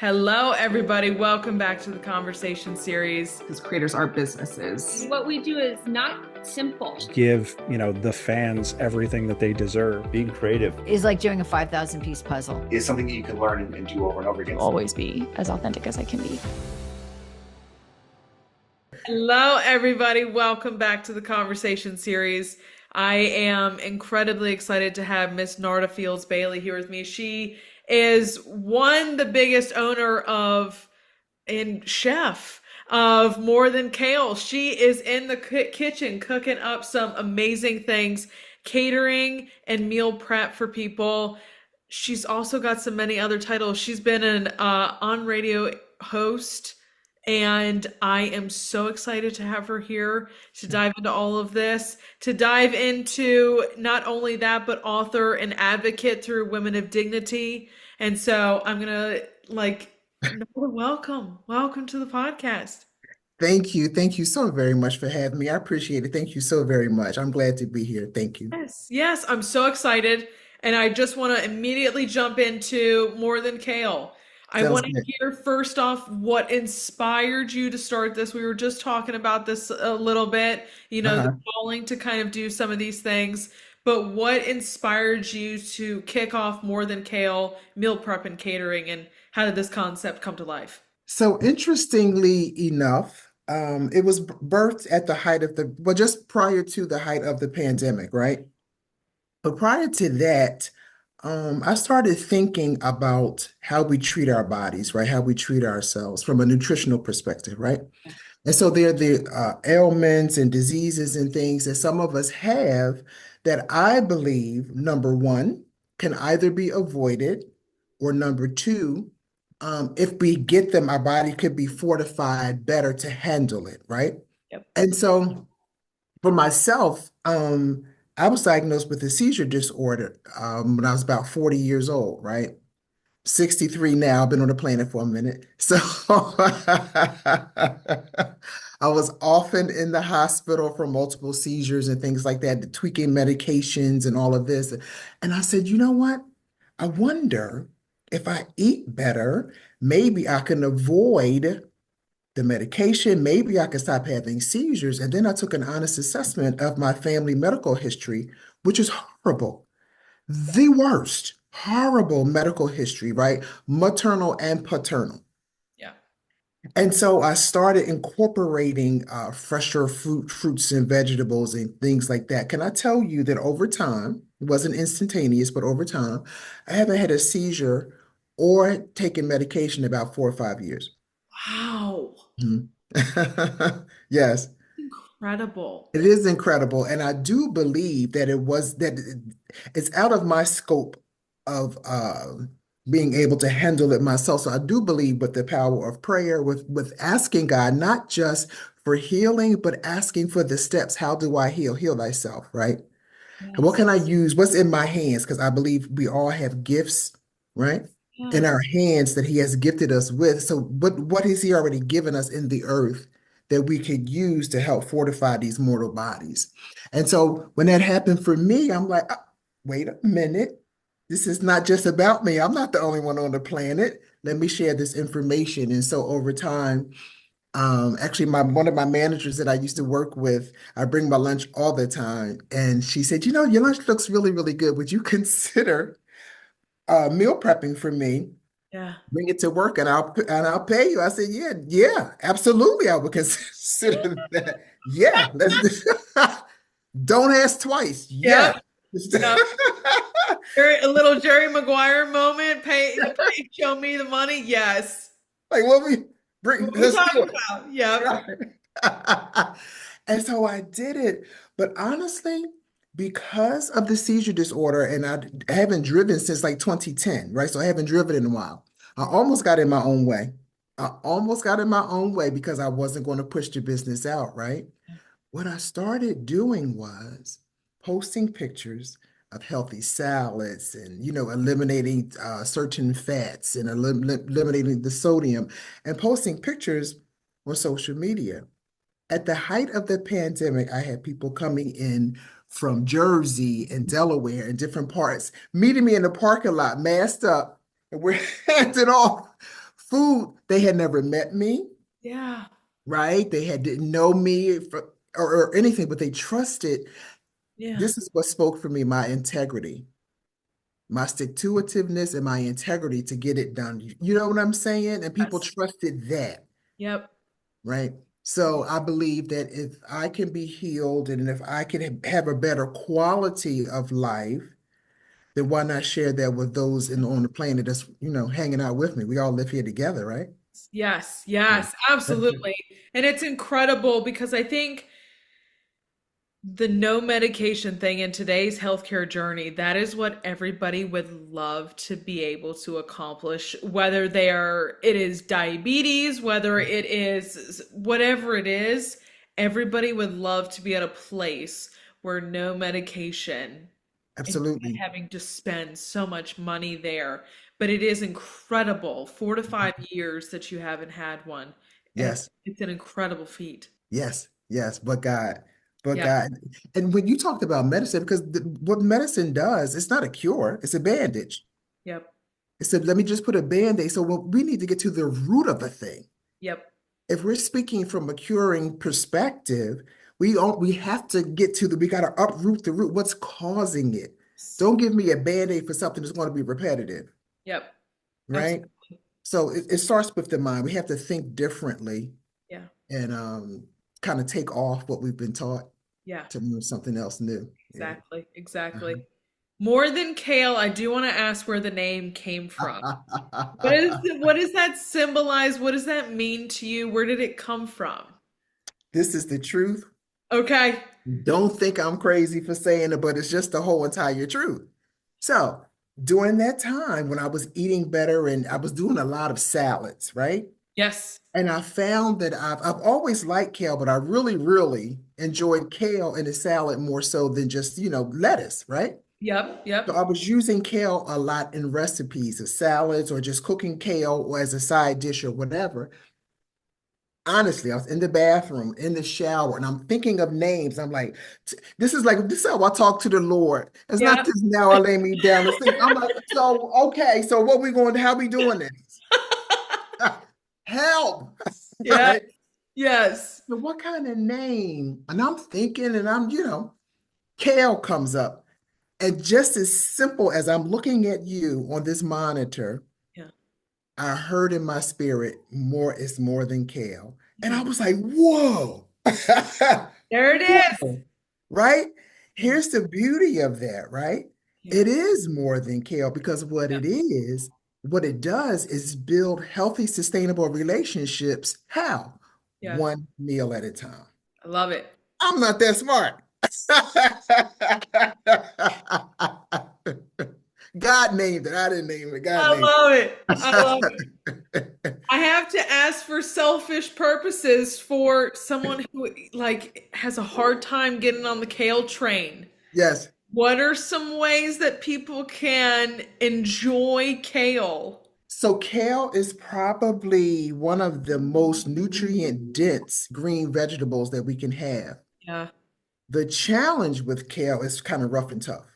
Hello, everybody. Welcome back to the conversation series. Because creators are businesses. What we do is not simple. Give, the fans everything that they deserve. Being creative is like doing a 5,000 piece puzzle. is something that you can learn and do over and over again. Always be as authentic as I can be. Hello, everybody. Welcome back to the conversation series. I am incredibly excited to have Miss Narda Fields Bailey here with me. She is the biggest owner of and chef of More Than Kale. She is in the kitchen cooking up some amazing things, catering and meal prep for people. She's also got some many other titles. She's been an on-radio host, and I am so excited to have her here to dive into all of this, to dive into not only that, but author and advocate through Women of Dignity. And so I'm going to welcome to the podcast. Thank you. Thank you so very much for having me. I appreciate it. Thank you so very much. I'm glad to be here. Thank you. Yes, I'm so excited. And I just want to immediately jump into More Than Kale. I want to hear first off what inspired you to start this. We were just talking about this a little bit, the calling to kind of do some of these things. But what inspired you to kick off More Than Kale, meal prep and catering, and how did this concept come to life? So interestingly enough, it was birthed at the height of just prior to the height of the pandemic, right? But prior to that, I started thinking about how we treat our bodies, right? How we treat ourselves from a nutritional perspective, right? And so there are the ailments and diseases and things that some of us have that I believe, number one, can either be avoided, or number two, if we get them, our body could be fortified better to handle it, right? Yep. And so for myself, I was diagnosed with a seizure disorder when I was about 40 years old, right? 63 now, I've been on the planet for a minute. So I was often in the hospital for multiple seizures and things like that, tweaking medications and all of this. And I said, you know what? I wonder if I eat better, maybe I can avoid the medication, maybe I can stop having seizures. And then I took an honest assessment of my family medical history, which is horrible. The worst, horrible medical history, right? Maternal and paternal. Yeah. And so I started incorporating fresher fruits and vegetables and things like that. Can I tell you that over time, it wasn't instantaneous, but over time, I haven't had a seizure or taken medication in about 4 or 5 years. Wow. Mhm. Yes. Incredible. It is incredible. And I do believe that it's out of my scope of being able to handle it myself. So I do believe with the power of prayer, with asking God, not just for healing, but asking for the steps. How do I heal? Heal thyself, right? Yes. And what can I use? What's in my hands? Because I believe we all have gifts, right? Yes. In our hands that he has gifted us with. So what has he already given us in the earth that we could use to help fortify these mortal bodies? And so when that happened for me, I'm like, wait a minute. This is not just about me. I'm not the only one on the planet. Let me share this information. And so over time, actually, one of my managers that I used to work with, I bring my lunch all the time. And she said, your lunch looks really, really good. Would you consider meal prepping for me? Yeah. Bring it to work and I'll pay you. I said, yeah, absolutely. I would consider that. Yeah, don't ask twice. Yeah. Yep. A little Jerry Maguire moment. Show me the money. Yes. Like what we bring. What we talking about? Yeah. And so I did it. But honestly, because of the seizure disorder, and I haven't driven since like 2010, right? So I haven't driven in a while. I almost got in my own way. Because I wasn't going to push the business out, right? What I started doing was posting pictures of healthy salads and, eliminating certain fats and eliminating the sodium and posting pictures on social media. At the height of the pandemic, I had people coming in from Jersey and Delaware and different parts, meeting me in the parking lot, masked up, and we're handing off food, they had never met me, Yeah. right? They had didn't know me or anything, but they trusted. Yeah. This is what spoke for me, my integrity, my stick-to-itiveness and my integrity to get it done. You know what I'm saying? And people Yes. trusted that, Yep. right? So I believe that if I can be healed and if I can have a better quality of life, then why not share that with those on the planet that's, hanging out with me? We all live here together, right? Yes. Yeah. Yes. Absolutely. And it's incredible because I think the no medication thing in today's healthcare journey, that is what everybody would love to be able to accomplish, whether it is diabetes, whether it is whatever it is, everybody would love to be at a place where no medication and not Absolutely. having to spend so much money there. But it is incredible, 4 to 5 years that you haven't had one. And Yes. it's an incredible feat. Yes. Yes. But Yeah. God. And when you talked about medicine, because what medicine does, it's not a cure, it's a bandage. Yep. It's a, let me just put a band-aid. So what we need to get to the root of a thing. Yep. If we're speaking from a curing perspective, we have to get to we got to uproot the root. What's causing it? Don't give me a band-aid for something that's going to be repetitive, Yep. right? Absolutely. So it starts with the mind. We have to think differently Yeah. and kind of take off what we've been taught Yeah. to move something else new. Yeah. Exactly. Exactly. More than kale, I do want to ask where the name came from. What does that symbolize? What does that mean to you? Where did it come from? This is the truth. Okay. Don't think I'm crazy for saying it, but it's just the whole entire truth. So during that time when I was eating better and I was doing a lot of salads, right? Yes. And I found that I've always liked kale, but I really, really enjoyed kale in a salad more so than just, lettuce, right? Yep. So Yep. I was using kale a lot in recipes of salads or just cooking kale or as a side dish or whatever. Honestly, I was in the bathroom, in the shower, and I'm thinking of names. I'm like, this is how I talk to the Lord. It's not Yeah. just now I lay me down to sleep. I'm like, so okay, so what we going to how we doing this? Help. Yeah. Right? Yes. So what kind of name? And I'm thinking, and Kale comes up. And just as simple as I'm looking at you on this monitor, Yeah. I heard in my spirit, more is more than kale. And I Yeah. was like, whoa. There it is. Whoa. Right? Yeah. Here's the beauty of that, right? Yeah. It is more than kale because Yeah. what it does is build healthy, sustainable relationships. How? Yeah. One meal at a time. I love it. I'm not that smart. God named it. I didn't name it. God I named love it. I love it. it. I have to ask for selfish purposes for someone who like has a hard time getting on the kale train. Yes. What are some ways that people can enjoy kale? So kale is probably one of the most nutrient dense green vegetables that we can have. Yeah. The challenge with kale is kind of rough and tough,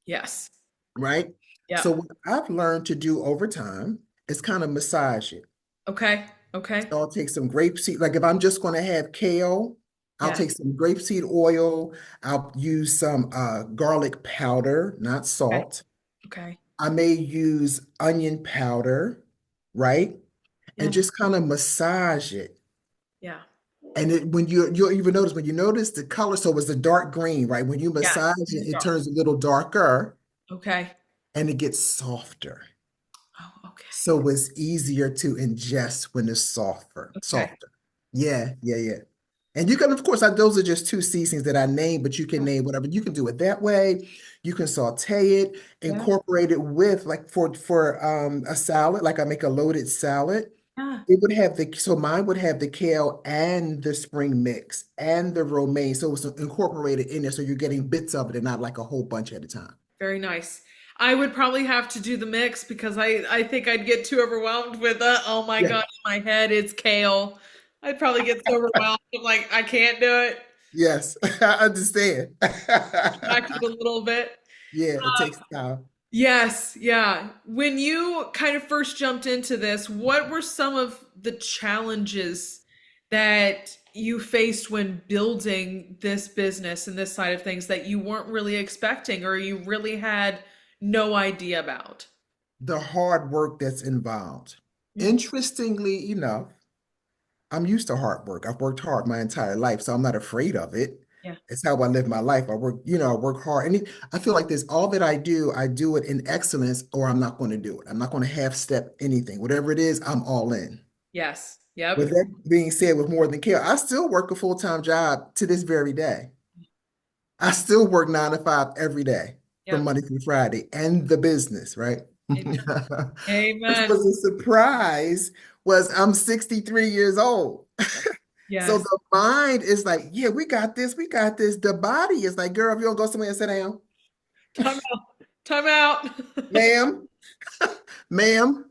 Yes. right? Yeah. So what I've learned to do over time is kind of massage it. Okay. Okay. So I'll take some grapeseed, like if I'm just going to have kale, I'll Yeah. take some grapeseed oil. I'll use some garlic powder, not Okay. salt. Okay. I may use onion powder, right? And Yeah. just kind of massage it. Yeah. And you'll even notice when you notice the color, so it's a dark green, right? When you Yes. massage It's it, it dark. turns a little darker Okay. and it gets softer. Oh, okay. So it's easier to ingest when it's softer, Okay. softer. Yeah, yeah, yeah. And you can, of course, those are just two seasonings that I named, but you can name whatever. You can do it that way. You can saute it, Yeah. incorporate it with like for a salad, like I make a loaded salad. Yeah. It would have so mine would have the kale and the spring mix and the romaine. So it's incorporated in there. So you're getting bits of it and not like a whole bunch at a time. Very nice. I would probably have to do the mix because I think I'd get too overwhelmed with oh my Yeah. God, in my head it's kale. I'd probably get so overwhelmed. I'm like, I can't do it. Yes, I understand. Distracted a little bit. Yeah, it takes time. Yes, yeah. When you kind of first jumped into this, what were some of the challenges that you faced when building this business and this side of things that you weren't really expecting or you really had no idea about? The hard work that's involved. Mm. Interestingly enough, I'm used to hard work. I've worked hard my entire life, so I'm not afraid of it. Yeah. It's how I live my life. I work hard. And I feel like this, all that I do it in excellence, or I'm not going to do it. I'm not going to half step anything. Whatever it is, I'm all in. Yes. With Yep. that being said, with more than care, I still work a full-time job to this very day. I still work 9 to 5 every day from Yep. Monday through Friday and the business, right? Amen. Which Amen. was a surprise was I'm 63 years old. So Yes. the mind is like, yeah, we got this, we got this. The body is like, girl, if you don't go somewhere and sit down, Time out. Time out. ma'am, ma'am,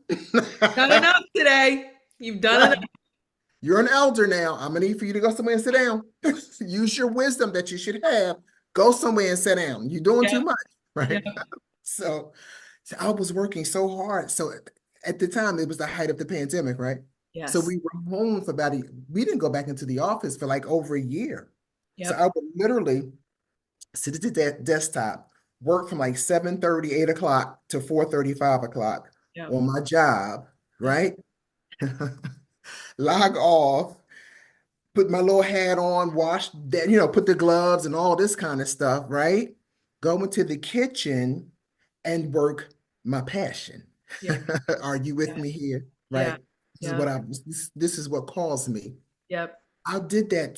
Done enough today. You've done enough. right. You're an elder now. I'm gonna need for you to go somewhere and sit down. Use your wisdom that you should have. Go somewhere and sit down. You're doing too Yep. much, right? Yep. So, so I was working so hard. So at the time, it was the height of the pandemic, right? So Yes. we were home for we didn't go back into the office for like over a year. So Yep. I would literally sit at the desktop, work from like 7:30, 8 o'clock to 4:30, 5 o'clock Yep. on my job, Yep. right? Log off, put my little hat on, wash that, put the gloves and all this kind of stuff, right? Go into the kitchen and work my passion. Yep. Are you with Yeah. me here? Yeah. Right. This is Yeah. this is what calls me. Yep. I did that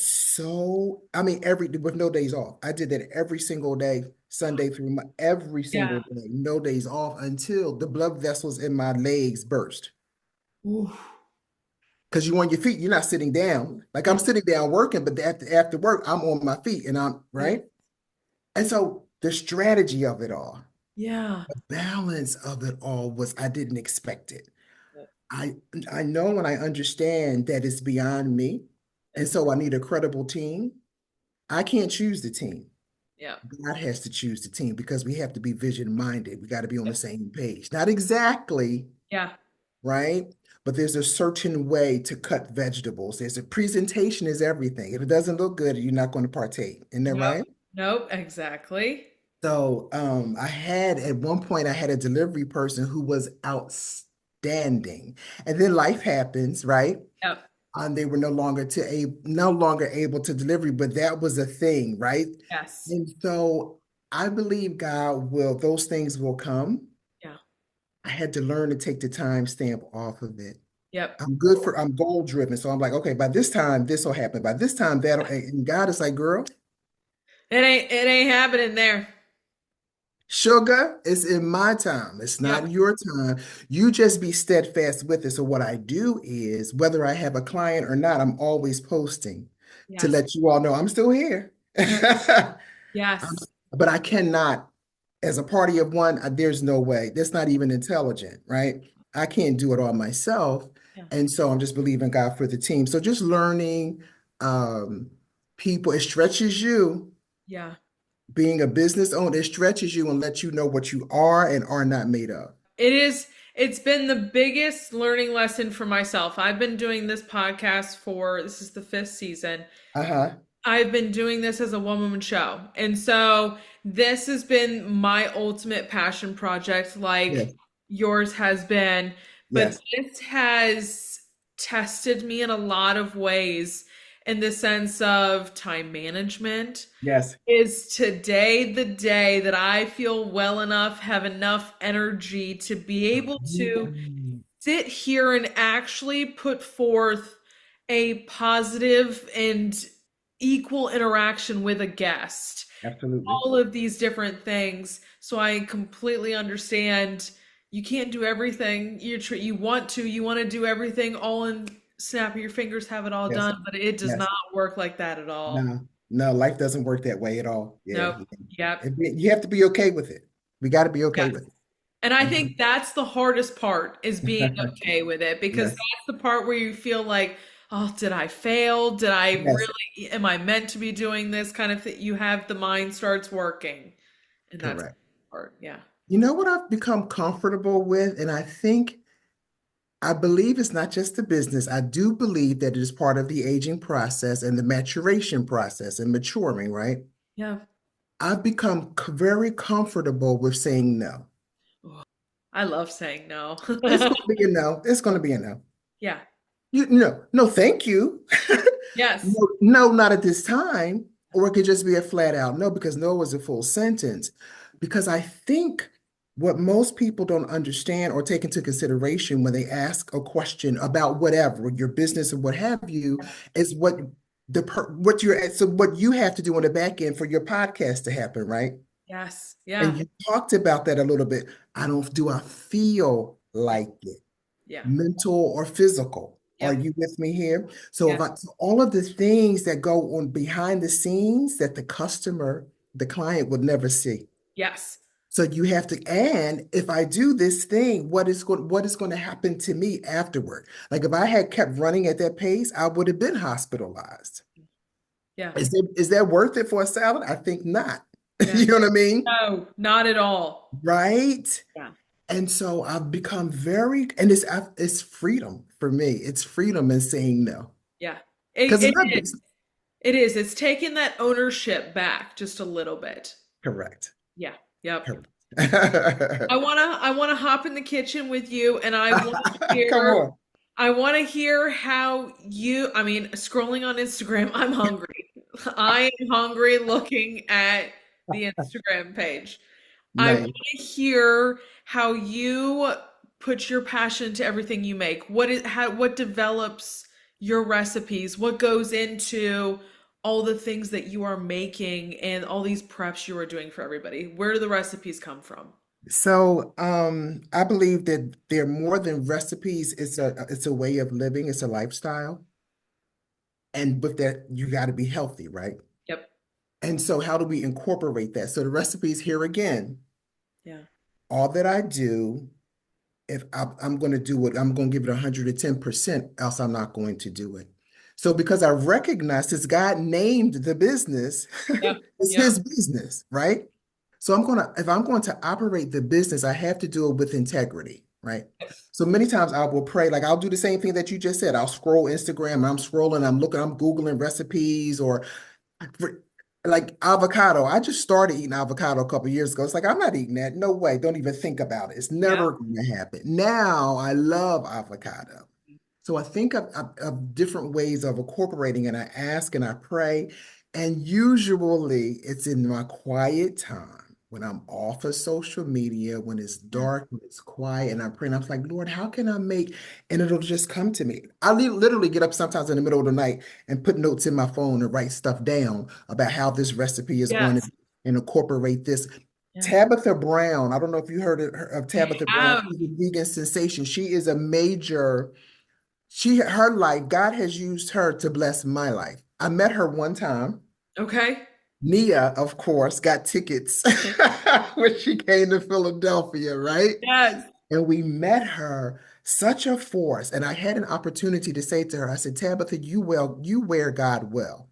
I mean, with no days off. I did that every single day, Sunday through every Yeah. single day, no days off until the blood vessels in my legs burst. Ooh. Because you're on your feet, you're not sitting down. Like I'm Yeah. sitting down working, but after work, I'm on my feet and I'm Yeah. right. And so the strategy of it all, Yeah. the balance of it all was I didn't expect it. Yep. I I know and I understand that it's beyond me. And Yep. so I need a credible team. I can't choose the team. Yep. God has to choose the team because we have to be vision minded. We got to be on the same page. Not exactly, Yeah. right? But there's a certain way to cut vegetables. There's a presentation is everything. If it doesn't look good, you're not going to partake. Isn't that Nope. right? Nope. Exactly. So I had at one point I had a delivery person who was outstanding. And then life happens, right? Yep. They were no longer able to deliver, but that was a thing, right? Yes. And so I believe those things will come. Yeah. I had to learn to take the time stamp off of it. Yep. I'm goal driven. So I'm like, okay, by this time, this will happen. By this time, and God is like, girl, It ain't happening there. sugar is in my time. It's Yep. not your time. You just be steadfast with it. So what I do is, whether I have a client or not, I'm always posting to Yes. let you all know I'm still here. I'm- Yes. but I cannot, as a party of one, there's no way. That's not even intelligent, right? I can't do it all myself. Yeah. And so I'm just believing God for the team. So just learning um, people, it stretches you. Yeah. Being a business owner, it stretches you and lets you know what you are and are not made of. It's been the biggest learning lesson for myself. I've been doing this podcast this is the fifth season. Uh-huh. I've been doing this as a one-woman show. And so this has been my ultimate passion project, like Yes. yours has been. But Yes. this has tested me in a lot of ways in the sense of time management. Yes. Is today the day that I feel well enough, have enough energy to be able to Mm, sit here and actually put forth a positive and equal interaction with a guest? absolutely. All of these different things. So I completely understand you can't do everything you want to do everything all in snap of your fingers, have it all Yes. done, but it does Yes. not work like that at all. No, no, life doesn't work that way at all. Yeah. Nope. Yep. You have to be okay with it. We got to be okay Yes. with it. And I Mhm. think that's the hardest part is being okay with it because Yes. that's the part where you feel like, oh, did I fail? Did I Yes. really, am I meant to be doing this kind of thing? You have the mind starts working. And that's the Correct. part. Yeah. You know what I've become comfortable with? And I believe it's not just the business. I do believe that it is part of the aging process and the maturation process and maturing, right? Yeah. I've become very comfortable with saying no. Oh, I love saying no. It's going to be a no. It's going to be a no. Yeah. No, thank you. Yes. No, no, not at this time. Or it could just be a flat out no, because no is a full sentence. Because I think what most people don't understand or take into consideration when they ask a question about whatever, your business or what have you, is what you have to do on the back end for your podcast to happen, right? Yes. And Yeah. you talked about that a little bit. I feel Yeah. like it, Yeah. mental or physical. Are Yep. you with me here? Yeah. So all of the things that go on behind the scenes that the client would never see. Yes. So you have to, and if I do this thing, what is going to happen to me afterward? Like if I had kept running at that pace, I would have been hospitalized. Yeah. Is that worth it for a salad? I think not. Yeah. You know what I mean? No, not at all. Right? Yeah. And so I've become and it's freedom for me. It's freedom in saying no. Yeah. Because It is. It is. It's taking that ownership back just a little bit. correct. Yeah. Yep. Correct. I wanna hop in the kitchen with you and Come on. I wanna hear how I mean, scrolling on Instagram, I'm hungry. I am hungry looking at the Instagram page. I want Nice. to hear how you put your passion to everything you make. What develops your recipes? What goes into all the things that you are making and all these preps you are doing for everybody? Where do the recipes come from? So I believe that they're more than recipes. It's a way of living, it's a lifestyle. And with that, you got to be healthy, right? Yep. And so how do we incorporate that? So the recipes here again, Yeah. all that I do, if I'm going to do it, I'm going to give it 110%, else I'm not going to do it. So because I recognize this, God named the business, Yep. it's Yep. his business, right? So if I'm going to operate the business, I have to do it with integrity, right? So many times I will pray, like I'll do the same thing that you just said. I'll scroll Instagram, I'm scrolling, I'm looking, I'm Googling recipes or like avocado. I just started eating avocado a couple years ago. It's like, I'm not eating that. No way. Don't even think about it. It's Yeah. never going to happen. Now I love avocado. So I think of different ways of incorporating, and I ask and I pray. And usually it's in my quiet time when I'm off of social media, when it's dark, when it's quiet, and I'm praying. I'm like, Lord, how can I make? And it'll just come to me. I literally get up sometimes in the middle of the night and put notes in my phone and write stuff down about how this recipe is going to Yes. and incorporate this. Yeah. Tabitha Brown, I don't know if you heard of Tabitha Brown. Have. She's a vegan sensation. She is a her life, God has used her to bless my life. I met her one time. Okay. Nia, of course, got tickets when she came to Philadelphia, right? Yes. And we met her, such a force. And I had an opportunity to say to her, I said, Tabitha, you wear God well,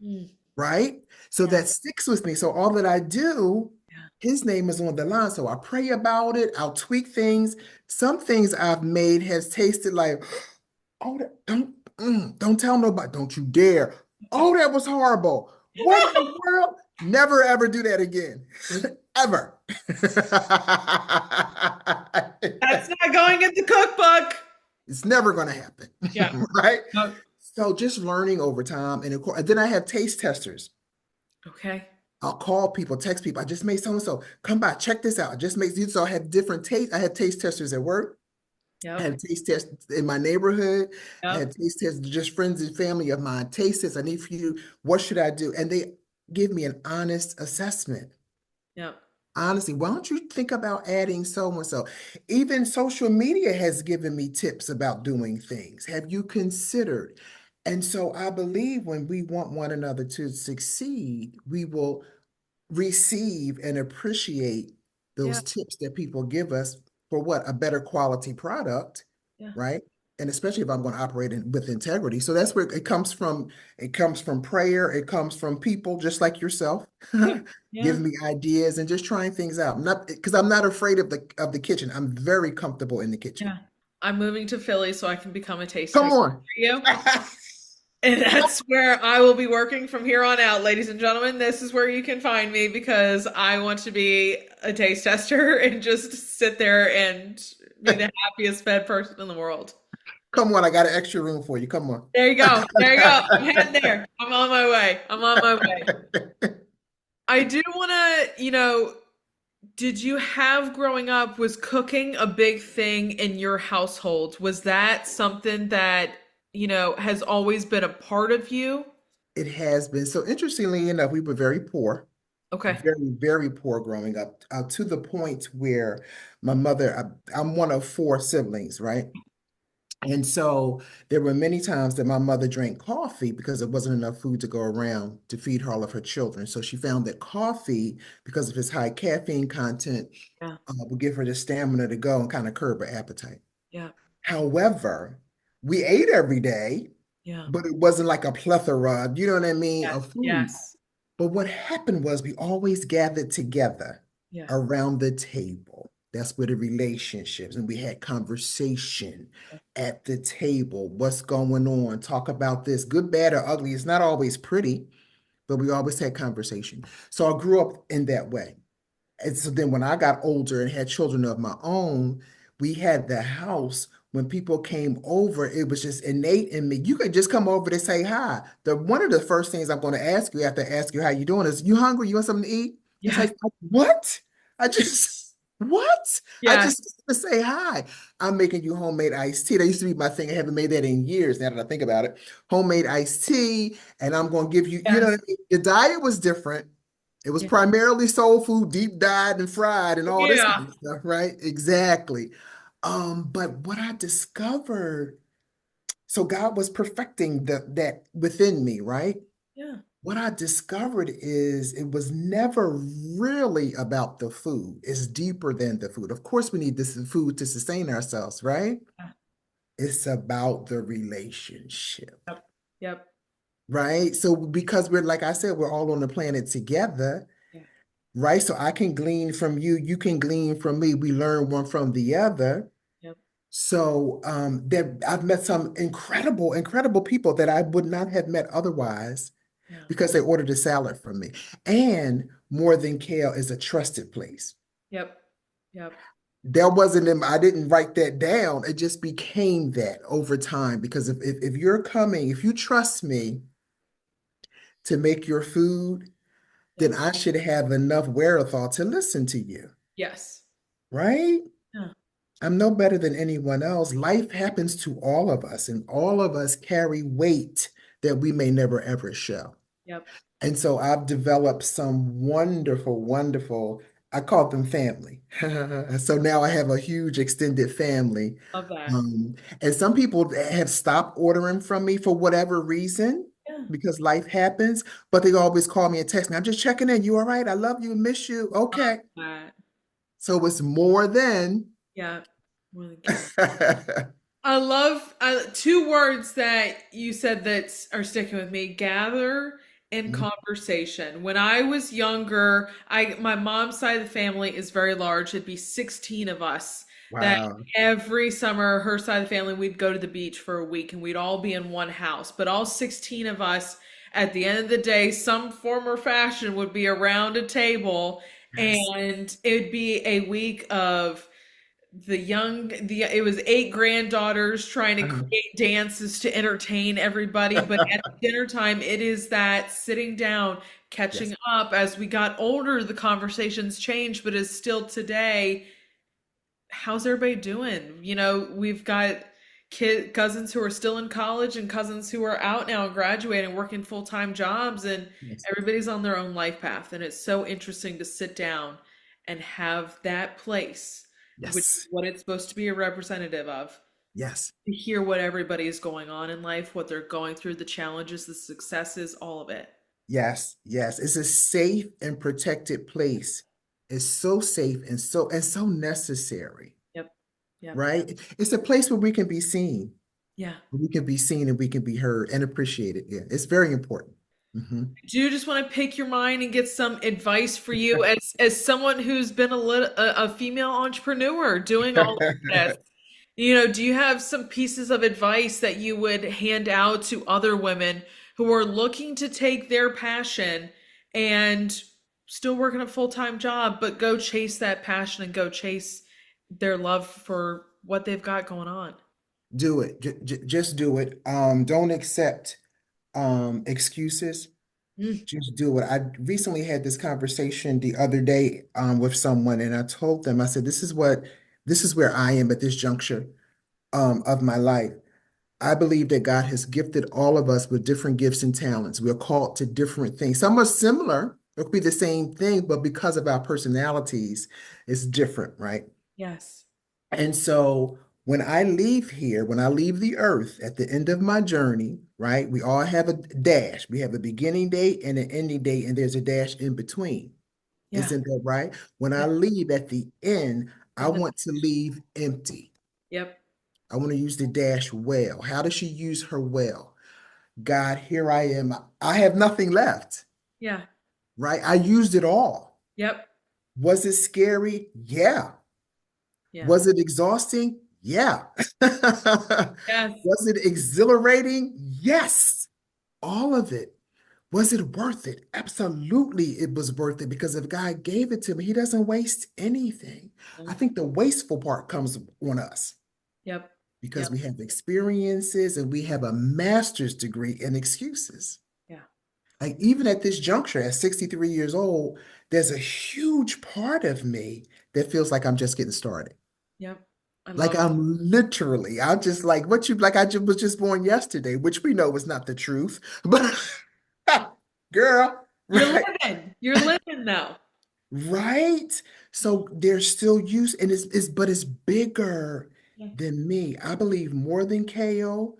Mm. right? So Yeah. that sticks with me. So all that I do, Yeah. his name is on the line. So I pray about it. I'll tweak things. Some things I've made has tasted like, oh, don't tell nobody. Don't you dare. Oh, that was horrible. What in the world? Never ever do that again. Ever. That's not going in the cookbook. It's never going to happen. Yeah. Right? No. So just learning over time. And, of course, and then I have taste testers. Okay. I'll call people, text people. I just made so and so. Come by, check this out. I just made so I have different taste. I have taste testers at work. I Yep. had taste tests in my neighborhood. I Yep. had taste tests, just friends and family of mine. Taste tests. I need for you. What should I do? And they give me an honest assessment. Yep. Honestly, why don't you think about adding so and so? Even social media has given me tips about doing things. Have you considered? And so I believe when we want one another to succeed, we will receive and appreciate Yeah. those tips that people give us for what? A better quality product, Yeah. right? and especially if I'm going to operate with integrity. So that's where it comes from. It comes from prayer. It comes from people just like yourself, Yeah. Yeah. giving me ideas and just trying things out. Not because I'm not afraid of the kitchen. I'm very comfortable in the kitchen. Yeah. I'm moving to Philly so I can become a taste Come tester on. for you. And that's where I will be working from here on out, ladies and gentlemen. This is where you can find me because I want to be a taste tester and just sit there and be the happiest fed person in the world. Come on, I got an extra room for you. Come on. There you go. There you go. I'm heading there. I'm on my way. I'm on my way. I do want to, did you have growing up, was cooking a big thing in your household? Was that something that, has always been a part of you? It has been. So interestingly enough, we were very poor, Okay. very, very poor growing up, to the point where my mother, I'm one of four siblings, right? And so there were many times that my mother drank coffee because there wasn't enough food to go around to feed all of her children. So she found that coffee, because of its high caffeine content, Yeah. would give her the stamina to go and kind of curb her appetite. Yeah. However, we ate every day, Yeah. but it wasn't like a plethora, you know what I mean, Yes. of food. Yes. But what happened was we always gathered together Yeah. around the table. That's where the relationships, and we had conversation at the table. What's going on? Talk about this, good, bad, or ugly. It's not always pretty, but we always had conversation. So I grew up in that way. And so then when I got older and had children of my own, we had the house. When people came over, it was just innate in me. You could just come over to say hi. One of the first things I'm going to ask you after I ask you how you doing is, you hungry? You want something to eat? It's Yes. like, what? I just, what? I Yes. just want to say hi. I'm making you homemade iced tea. That used to be my thing. I haven't made that in years now that I think about it. Homemade iced tea. And I'm going to give you, you know Yes. what I mean? The diet was different. It was Yeah. primarily soul food, deep dyed and fried and all this Yeah. kind of stuff, right? Exactly. But what I discovered, so God was perfecting that within me, right? Yeah. What I discovered is it was never really about the food. It's deeper than the food. Of course, we need this food to sustain ourselves, right? Yeah. It's about the relationship, Yep. Yep. right? So because we're, like I said, we're all on the planet together. Yeah. Right? So I can glean from you, you can glean from me. We learn one from the other. Yep. So that I've met some incredible, incredible people that I would not have met otherwise Yeah. because they ordered a salad from me. And More Than Kale is a trusted place. Yep. Yep. There wasn't, I didn't write that down. It just became that over time because if you're coming, if you trust me to make your food, then Yep. I should have enough wherewithal to listen to you, Yes. right? Yeah. I'm no better than anyone else. Life happens to all of us, and all of us carry weight that we may never ever show. Yep. And so I've developed some wonderful, wonderful, I call them family. So now I have a huge extended family. Love that. And some people have stopped ordering from me for whatever reason, Yeah. because life happens, but they always call me and text me. I'm just checking in. You all right? I love you, miss you. Okay. That. So it's more than. Yeah. More than Kale. I love two words that you said that are sticking with me: gather and Mhm. conversation. When I was younger, my mom's side of the family is very large. It'd be 16 of us that Wow. every summer, her side of the family, we'd go to the beach for a week and we'd all be in one house. But all 16 of us, at the end of the day, some form or fashion would be around a table, Yes. and it'd be a week of it was eight granddaughters trying to Uh-huh. create dances to entertain everybody, but at dinner time it is that sitting down, catching Yes. up. As we got older, the conversations changed, but is still today, how's everybody doing? We've got cousins who are still in college and cousins who are out now and graduating, working full-time jobs, and Yes. everybody's on their own life path. And it's so interesting to sit down and have that place, which is Yes. what it's supposed to be a representative of, Yes. to hear what everybody is going on in life, what they're going through, the challenges, the successes, all of it. Yes. Yes. It's a safe and protected place. It's so safe and so necessary, Yep. Yep. right? It's a place where we can be seen. Yeah. We can be seen and we can be heard and appreciated. Yeah, it's very important. Mhm. Do you just want to pick your mind and get some advice for you as someone who's been a female entrepreneur doing all of this? You know, do you have some pieces of advice that you would hand out to other women who are looking to take their passion and still working a full-time job, but go chase that passion and go chase their love for what they've got going on? Do it. Just do it. Don't accept excuses. Mm, Just do it. I recently had this conversation the other day with someone, and I told them, I said, this is where I am at this juncture of my life. I believe that God has gifted all of us with different gifts and talents. We're called to different things. Some are similar, it could be the same thing, but because of our personalities, it's different, right? yes. And so when I leave here, when I leave the earth at the end of my journey, right, we all have a dash. We have a beginning date and an ending date, and there's a dash in between. Yeah. Isn't that right? When I Yeah. leave at the end, I And then, want to leave empty. yep. I want to use the dash well. How does she use her well? God, here I am. I have nothing left, Yeah. right? I used it all. Yep. Was it scary? Yeah. Yeah. Was it exhausting? Yeah. Yes. Was it exhilarating? Yes. All of it. Was it worth it? Absolutely, it was worth it because if God gave it to me, He doesn't waste anything. I think the wasteful part comes on us Yep. because Yep. we have experiences and we have a master's degree in excuses. Yeah. Like even at this juncture, at 63 years old, there's a huge part of me that feels like I'm just getting started. Yep. I Like love I'm just like what you like I just was just born yesterday, which we know is not the truth. But girl, you're right, living. You're living though. right. So there's still use and it's bigger Yeah. than me. I believe more than Kale,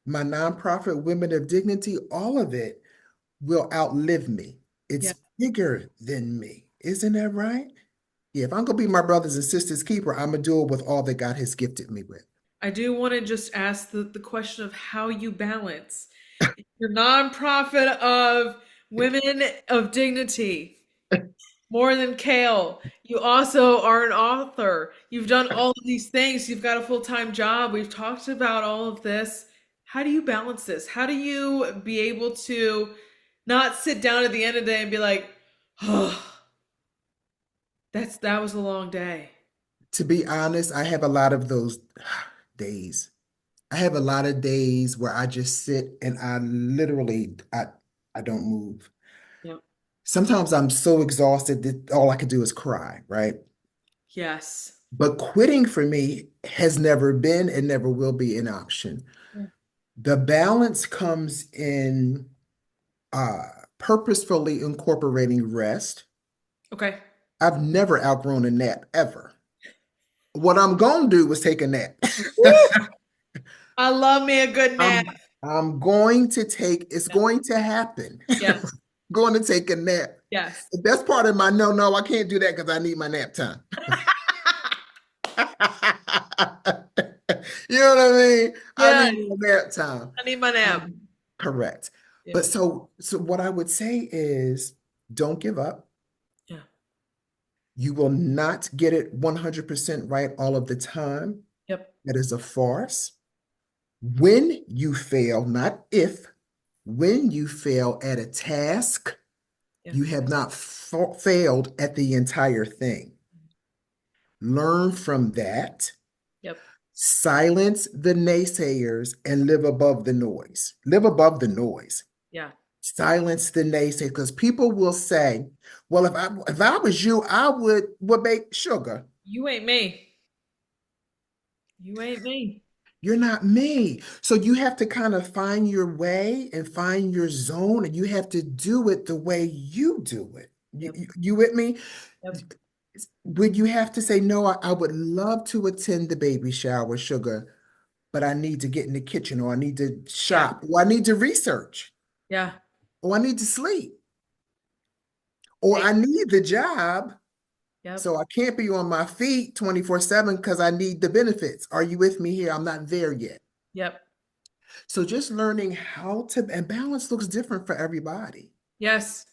my nonprofit Women of Dignity, all of it will outlive me. Yeah. It's bigger than me. Isn't that right? Yeah, if I'm gonna be my brothers and sisters keeper, I'm gonna do it with all that God has gifted me with. I do want to just ask the question of how you balance your nonprofit of Women of Dignity, more than Kale. You also are an author. You've done all of these things. You've got a full-time job. We've talked about all of this. How do you balance this? How do you be able to not sit down at the end of the day and be like, oh, that was a long day. To be honest, I have a lot of those days. I have a lot of days where I just sit and I don't move. Yep. Sometimes I'm so exhausted that all I can do is cry, right? Yes. But quitting for me has never been and never will be an option. Yeah. The balance comes in uh purposefully incorporating rest. Okay. I've never outgrown a nap ever. What I'm gonna do is take a nap. I love me a good nap. I'm going to take, it's Yeah. going to happen. Yes. Going to take a nap. Yes. That's part of my no, I can't do that because I need my nap time. You know what I mean? Yeah. I need my nap time. I need my nap. Correct. Yeah. But so what I would say is don't give up. Yeah. You will not get it 100% right all of the time. Yep. That is a farce. When you fail, not if, when you fail at a task, Yeah. you have not failed at the entire thing. Learn from that. Yep. Silence the naysayers and live above the noise. Live above the noise. Yeah. Silence the naysayers because people will say, "Well, if I was you, I would bake sugar." You ain't me. You ain't me. You're not me. So you have to kind of find your way and find your zone, and you have to do it the way you do it. Yep. You with me? Yep. Would you have to say, no, I would love to attend the baby shower, sugar, but I need to get in the kitchen, or I need to shop, or I need to research, Yeah. or I need to sleep, or I need the job. Yep. So I can't be on my feet 24/7 because I need the benefits. Are you with me here? I'm not there yet. Yep. So just learning how to, and balance looks different for everybody. Yes.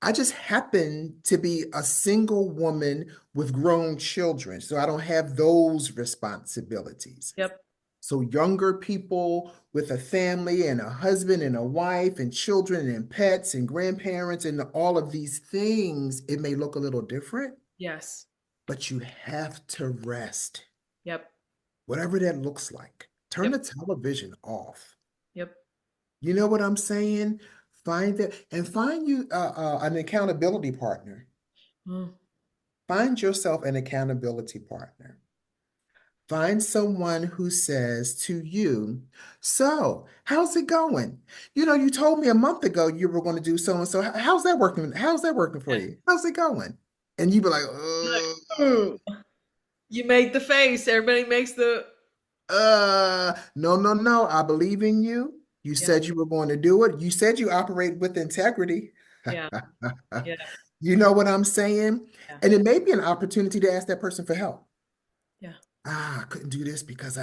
I just happen to be a single woman with grown children, so I don't have those responsibilities. Yep. So younger people with a family and a husband and a wife and children and pets and grandparents and all of these things, it may look a little different, Yes. but you have to rest, Yep. whatever that looks like. Turn Yep. the television off. Yep. You know what I'm saying? Find that and find you an accountability partner. Mm. Find yourself an accountability partner. Find someone who says to you, so how's it going? You know, you told me a month ago you were going to do so and so. How's that working? How's that working for Yeah. you? How's it going? And you be like, Like, ooh. You make the face. Everybody makes the no, no, no. I believe in you. You yeah. said you were going to do it. You said you operate with integrity. Yeah. Yeah. You know what I'm saying? Yeah. And it may be an opportunity to ask that person for help. Yeah. I couldn't do this because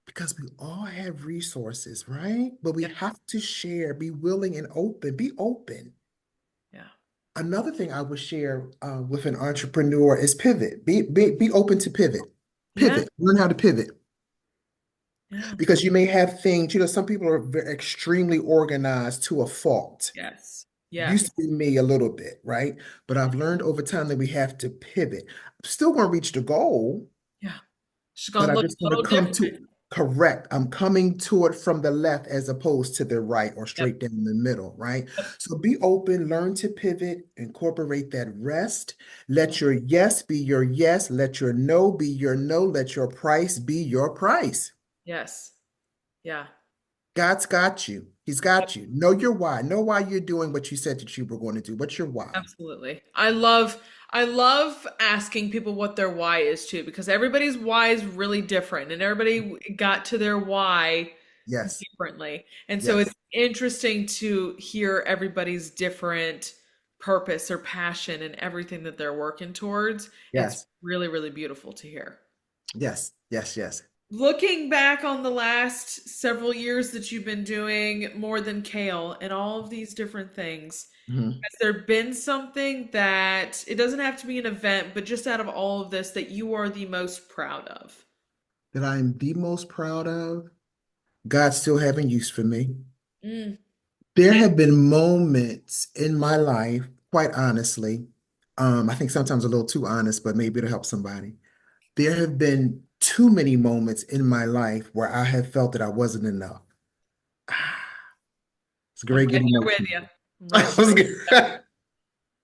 because we all have resources, right? But we Yeah. have to share, be willing and open, be open. Yeah. Another thing I would share with an entrepreneur is pivot. Be open to pivot. Yeah. Pivot. Learn how to pivot. Yeah. Because you may have things, some people are extremely organized to a fault. Yes. Used Yes. to be me a little bit, right? But I've learned over time that we have to pivot. I'm still going to reach the goal, Yeah. She's but gonna I'm look just a going to little come different. to correct. I'm coming to it from the left as opposed to the right or Yep. straight down the middle, right? Yep. So be open, learn to pivot, incorporate that rest. Let your yes be your yes. Let your no be your no. Let your price be your price. Yes. Yeah. God's got you. He's got you. Know your why. Know why you're doing what you said that you were going to do. What's your why? Absolutely. I love asking people what their why is too, because everybody's why is really different and everybody got to their why Yes. differently. And so it's Yes. interesting to hear everybody's different purpose or passion and everything that they're working towards. It's Yes. really, really beautiful to hear. Yes. Yes. Yes. Looking back on the last several years that you've been doing More Than Kale and all of these different things, Mhm. has there been something that it doesn't have to be an event, but just out of all of this that you are the most proud of? That I'm the most proud of, God still having use for me. Mm, There have been moments in my life, quite honestly, I think sometimes a little too honest, but maybe it'll help somebody. There have been too many moments in my life where I have felt that I wasn't enough. It's I'm great right getting there with emotional. you. I'm right It's there. good.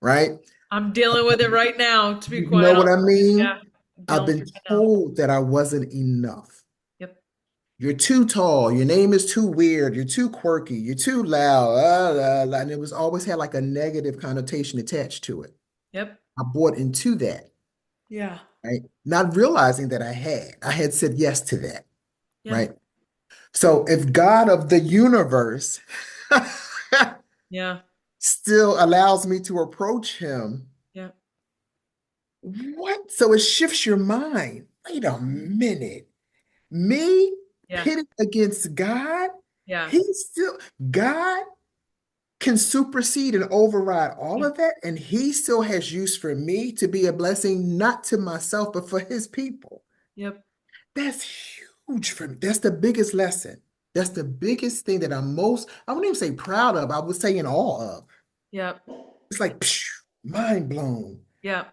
Right? I'm dealing with it right now, to be You quite know what honest. I Yeah, mean? I've dealing with been it right now. told that I wasn't enough. Yep, You're too tall. Your name is too weird. You're too quirky. You're too loud. And it was always had like a negative connotation attached to it. yep, I bought into that, yeah, right? Not realizing that I had said yes to that, yeah, right? So if God of the universe yeah, still allows me to approach him, yeah, what? So it shifts your mind. Wait a minute. Me yeah, pitted against God? yeah, God can supersede and override all of that, and he still has use for me to be a blessing, not to myself, but for his people. yep, That's huge for me. That's the biggest lesson. That's the biggest thing that I wouldn't even say proud of, I would say in awe of. yep, It's like, psh, mind blown. yep,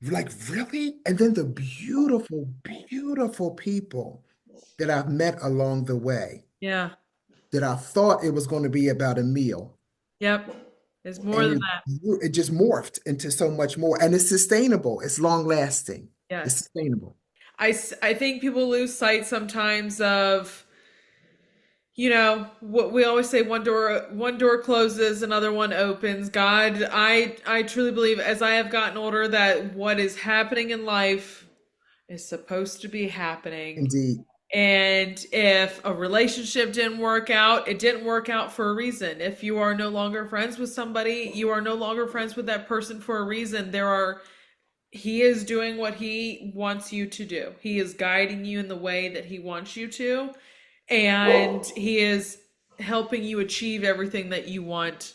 Like, really? And then the beautiful, beautiful people that I've met along the way yeah, that I thought it was going to be about a meal. yep. It's more than And that. it just morphed into so much more. And it's sustainable. It's long lasting. It's Yes. sustainable. I think people lose sight sometimes of, what we always say, one door closes, another one opens. God, I truly believe as I have gotten older that what is happening in life is supposed to be happening. Indeed. And if a relationship didn't work out, it didn't work out for a reason. If you are no longer friends with somebody, you are no longer friends with that person for a reason. He is doing what he wants you to do. He is guiding you in the way that he wants you to. and he is helping you achieve everything that you want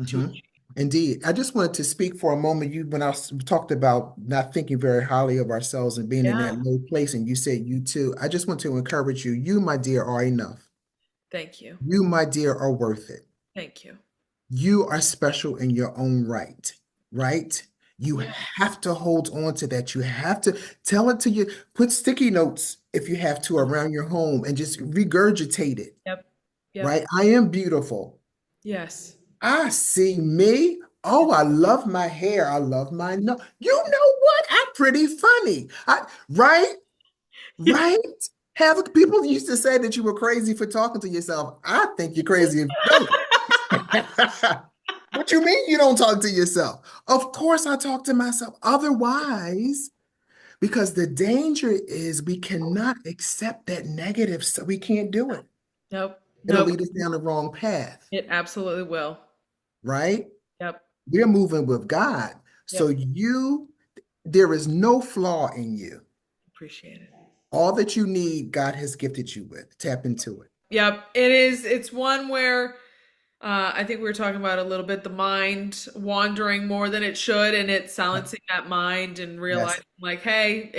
to Hmm. achieve. Indeed. I just wanted to speak for a moment. When talked about not thinking very highly of ourselves and being in Yeah. that low place, and you said you too. I just want to encourage you. You, my dear, are enough. Thank you. You, my dear, are worth it. Thank you. You are special in your own right, right? You Yeah. have to hold on to that. You have to tell it to you. Put sticky notes if you have to around your home and just regurgitate it, Yep. Yep. right? I am beautiful. Yes. I see me. Oh, I love my hair. I love my nose. You know what? I'm pretty funny. Right? Yeah. Right? Have people used to say that you were crazy for talking to yourself. I think you're crazy if you don't. What you mean you don't talk to yourself? Of course I talk to myself. Otherwise, because the danger is we cannot accept that negative, so we can't do it. Nope. It'll Nope. lead us down the wrong path, It absolutely will. right? Yep. We're moving with God. So Yep. there is no flaw in you. Appreciate it. All that you need, God has gifted you with. Tap into it. Yep. It is. It's one where I think we were talking about a little bit the mind wandering more than it should, and it's silencing that mind and Yes, realizing, like, hey,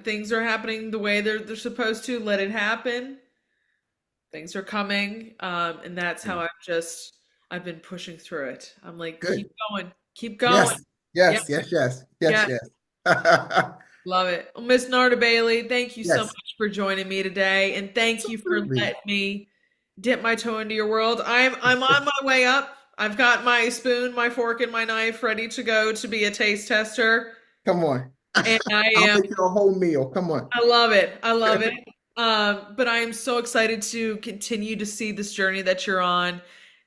things are happening the way they're supposed to. Let it happen. Things are coming, and that's how I've been pushing through it. I'm like, keep good. going, keep going. Yes, Yep. yes, yes, yes, yes, Yeah. yes. Love it. Well, Miss Narda Bailey, thank you so Yes, much for joining me today, and thank you for absolutely. letting me dip my toe into your world. I'm on my way up. I've got my spoon, my fork, and my knife ready to go to be a taste tester, Come on. and I'll make you a whole meal. Come on. I love it. I love it. But I am so excited to continue to see this journey that you're on,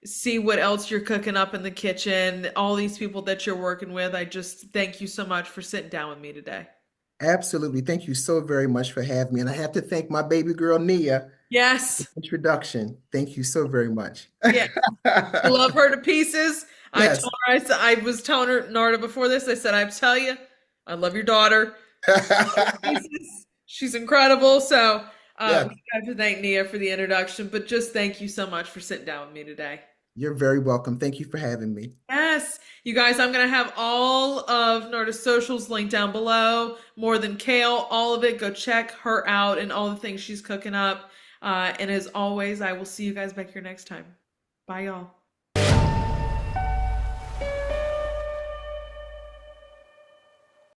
see what else you're cooking up in the kitchen, all these people that you're working with. I just thank you so much for sitting down with me today. Absolutely. Thank you so very much for having me. And I have to thank my baby girl, Nia, for Yes. the introduction. Thank you so very much. Yeah. I love her to pieces. I Yes. told her, I was telling her, Narda, before this, I said, I tell you, I love your daughter. Pieces. She's incredible. So Yes. we have to thank Nia for the introduction, but just thank you so much for sitting down with me today. You're very welcome. Thank you for having me. Yes, you guys, I'm going to have all of Narda's socials linked down below. More Than Kale, all of it. Go check her out and all the things she's cooking up. And as always, I will see you guys back here next time. Bye, y'all.